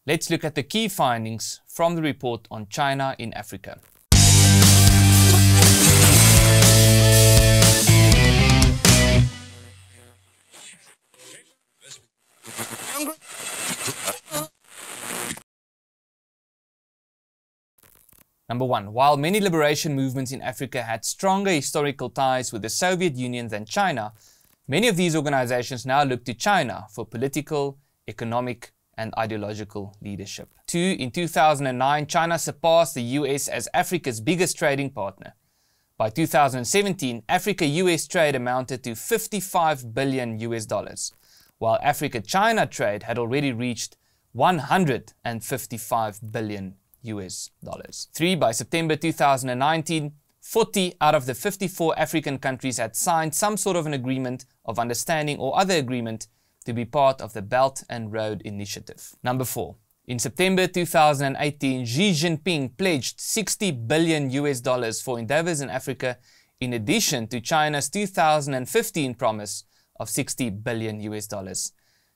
Let's look at the key findings from the report on China in Africa. Number 1. While many liberation movements in Africa had stronger historical ties with the Soviet Union than China, many of these organizations now look to China for political, economic, and ideological leadership. 2. In 2009, China surpassed the US as Africa's biggest trading partner. By 2017, Africa-US trade amounted to $55 billion US, while Africa-China trade had already reached $155 billion US. 3. By September 2019, 40 out of the 54 African countries had signed some sort of an agreement of understanding or other agreement to be part of the Belt and Road Initiative. Number 4. In September 2018, Xi Jinping pledged $60 billion US for endeavors in Africa, in addition to China's 2015 promise of $60 billion US,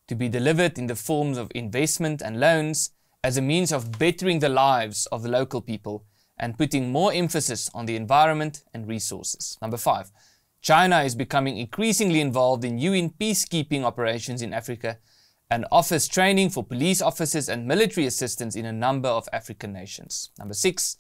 to be delivered in the forms of investment and loans as a means of bettering the lives of the local people and putting more emphasis on the environment and resources. Number 5. China is becoming increasingly involved in UN peacekeeping operations in Africa and offers training for police officers and military assistance in a number of African nations. Number 6.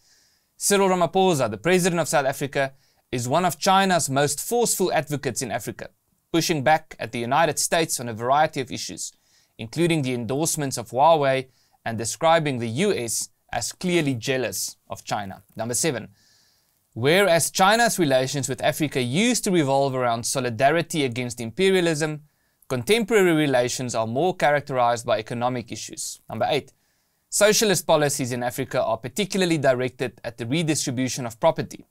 Cyril Ramaphosa, the President of South Africa, is one of China's most forceful advocates in Africa, pushing back at the United States on a variety of issues, including the endorsements of Huawei and describing the US as clearly jealous of China. Number 7. Whereas China's relations with Africa used to revolve around solidarity against imperialism, contemporary relations are more characterized by economic issues. Number 8. Socialist policies in Africa are particularly directed at the redistribution of property,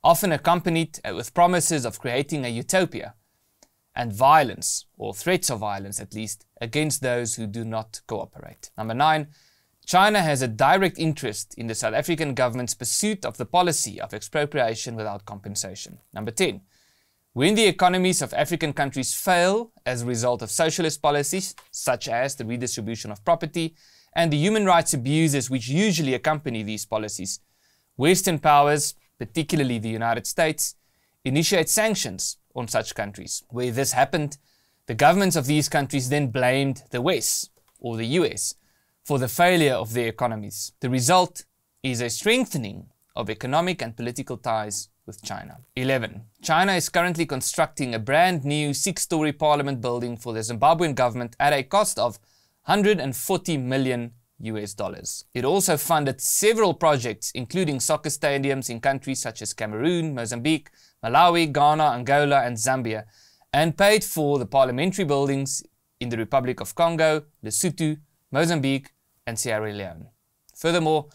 often accompanied with promises of creating a utopia, and violence, or threats of violence at least, against those who do not cooperate. Number 9. China has a direct interest in the South African government's pursuit of the policy of expropriation without compensation. Number 10. When the economies of African countries fail as a result of socialist policies, such as the redistribution of property and the human rights abuses which usually accompany these policies, Western powers, particularly the United States, initiate sanctions on such countries. Where this happened, the governments of these countries then blamed the West, or the US, for the failure of their economies. The result is a strengthening of economic and political ties with China. 11. China is currently constructing a brand new 6-story parliament building for the Zimbabwean government at a cost of $140 million US. It also funded several projects, including soccer stadiums in countries such as Cameroon, Mozambique, Malawi, Ghana, Angola, and Zambia, and paid for the parliamentary buildings in the Republic of Congo, Lesotho, Mozambique, and Sierra Leone. Furthermore,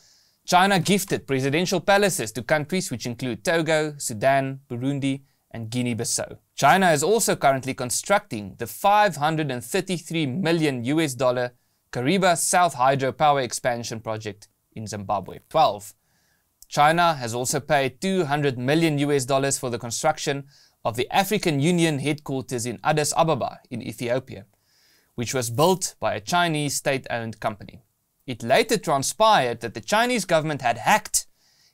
China gifted presidential palaces to countries which include Togo, Sudan, Burundi, and Guinea-Bissau. China is also currently constructing the $533 million US Kariba South hydropower expansion project in Zimbabwe. 12. China has also paid $200 million US for the construction of the African Union headquarters in Addis Ababa in Ethiopia, which was built by a Chinese state-owned company. It later transpired that the Chinese government had hacked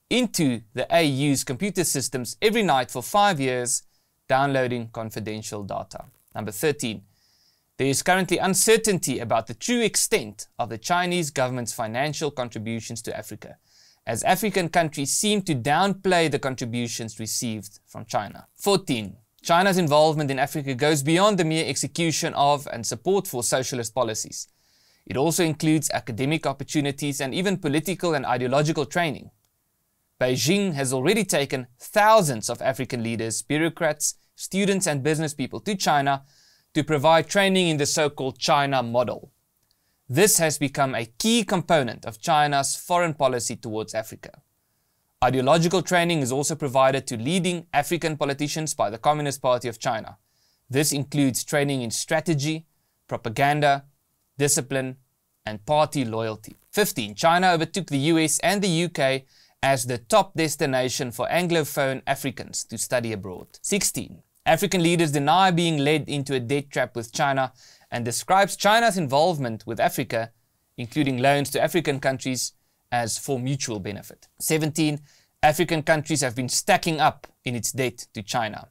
into the AU's computer systems every night for 5 years, downloading confidential data. Number 13. There is currently uncertainty about the true extent of the Chinese government's financial contributions to Africa, as African countries seem to downplay the contributions received from China. 14. China's involvement in Africa goes beyond the mere execution of and support for socialist policies. It also includes academic opportunities and even political and ideological training. Beijing has already taken thousands of African leaders, bureaucrats, students and business people to China to provide training in the so-called China model. This has become a key component of China's foreign policy towards Africa. Ideological training is also provided to leading African politicians by the Communist Party of China. This includes training in strategy, propaganda, discipline, and party loyalty. 15. China overtook the US and the UK as the top destination for Anglophone Africans to study abroad. 16. African leaders deny being led into a debt trap with China and describes China's involvement with Africa including loans to African countries as for mutual benefit. 17. African countries have been stacking up in its debt to China,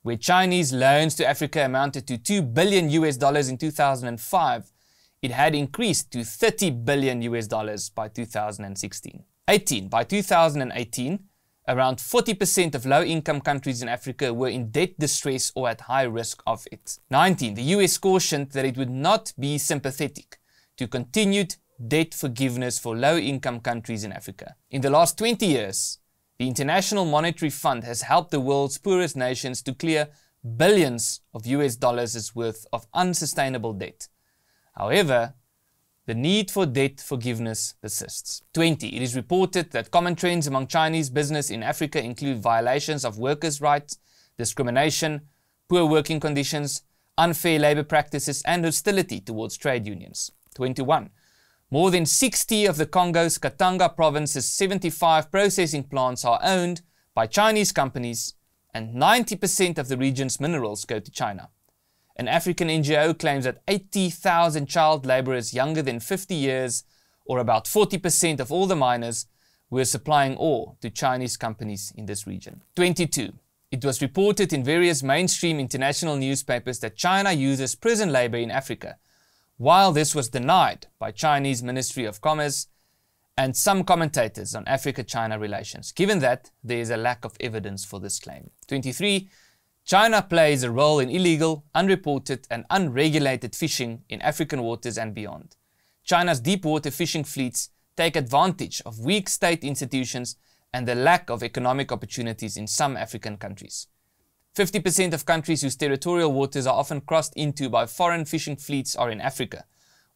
where Chinese loans to Africa amounted to $2 billion in 2005. It had increased to $30 billion by 2016. 18. By 2018, around 40% of low-income countries in Africa were in debt distress or at high risk of it. 19. The US cautioned that it would not be sympathetic to continued debt forgiveness for low-income countries in Africa. In the last 20 years, the International Monetary Fund has helped the world's poorest nations to clear billions of US dollars worth of unsustainable debt. However, the need for debt forgiveness persists. 20. It is reported that common trends among Chinese business in Africa include violations of workers' rights, discrimination, poor working conditions, unfair labor practices, and hostility towards trade unions. 21. More than 60 of the Congo's Katanga province's 75 processing plants are owned by Chinese companies, and 90% of the region's minerals go to China. An African NGO claims that 80,000 child laborers younger than 50 years, or about 40% of all the miners, were supplying ore to Chinese companies in this region. 22. It was reported in various mainstream international newspapers that China uses prison labor in Africa, while this was denied by Chinese Ministry of Commerce and some commentators on Africa-China relations, given that there is a lack of evidence for this claim. 23. China plays a role in illegal, unreported and unregulated fishing in African waters and beyond. China's deep-water fishing fleets take advantage of weak state institutions and the lack of economic opportunities in some African countries. 50% of countries whose territorial waters are often crossed into by foreign fishing fleets are in Africa,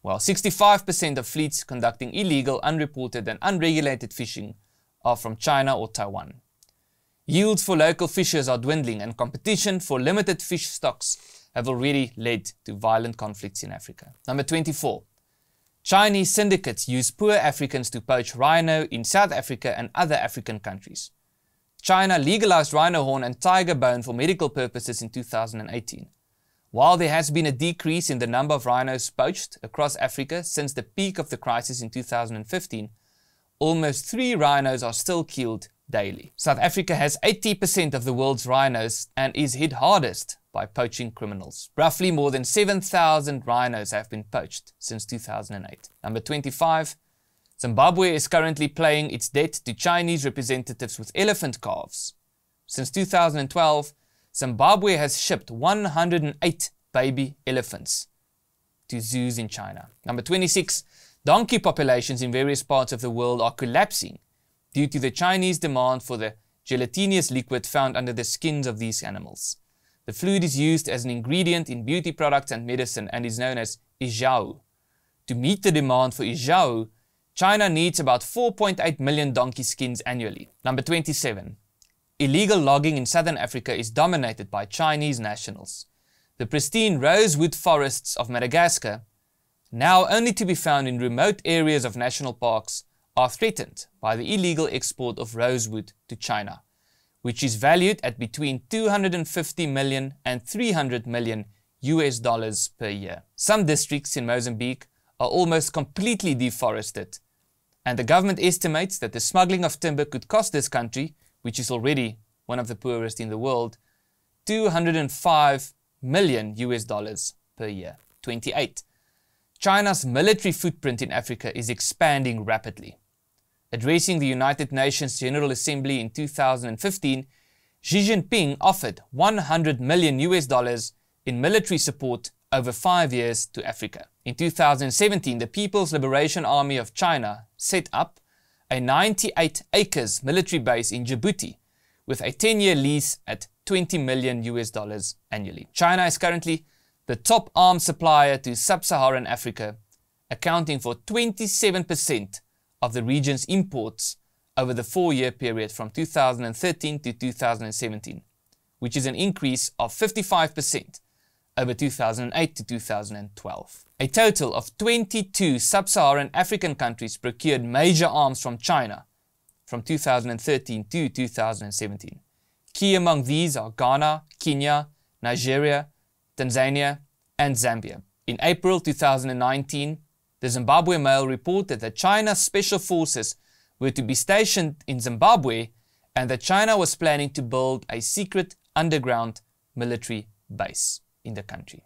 while 65% of fleets conducting illegal, unreported and unregulated fishing are from China or Taiwan. Yields for local fishers are dwindling, and competition for limited fish stocks have already led to violent conflicts in Africa. Number 24. Chinese syndicates use poor Africans to poach rhino in South Africa and other African countries. China legalized rhino horn and tiger bone for medical purposes in 2018. While there has been a decrease in the number of rhinos poached across Africa since the peak of the crisis in 2015, almost 3 rhinos are still killed daily. South Africa has 80% of the world's rhinos and is hit hardest by poaching criminals. Roughly more than 7,000 rhinos have been poached since 2008. Number 25. Zimbabwe is currently paying its debt to Chinese representatives with elephant calves. Since 2012, Zimbabwe has shipped 108 baby elephants to zoos in China. Number 26. Donkey populations in various parts of the world are collapsing due to the Chinese demand for the gelatinous liquid found under the skins of these animals. The fluid is used as an ingredient in beauty products and medicine and is known as izhao. To meet the demand for izhao, China needs about 4.8 million donkey skins annually. Number 27. Illegal logging in southern Africa is dominated by Chinese nationals. The pristine rosewood forests of Madagascar, now only to be found in remote areas of national parks, are threatened by the illegal export of rosewood to China, which is valued at between 250 million and 300 million US dollars per year. Some districts in Mozambique are almost completely deforested, and the government estimates that the smuggling of timber could cost this country, which is already one of the poorest in the world, 205 million US dollars per year. 28. China's military footprint in Africa is expanding rapidly. Addressing the United Nations General Assembly in 2015, Xi Jinping offered 100 million US dollars in military support over 5 years to Africa. In 2017, the People's Liberation Army of China set up a 98 acres military base in Djibouti with a 10-year lease at 20 million US dollars annually. China is currently the top arms supplier to sub-Saharan Africa, accounting for 27% of the region's imports over the 4-year period from 2013 to 2017, which is an increase of 55% over 2008 to 2012. A total of 22 sub-Saharan African countries procured major arms from China from 2013 to 2017. Key among these are Ghana, Kenya, Nigeria, Tanzania, and Zambia. In April 2019, the the Zimbabwe Mail reported that China's special forces were to be stationed in Zimbabwe and that China was planning to build a secret underground military base in the country.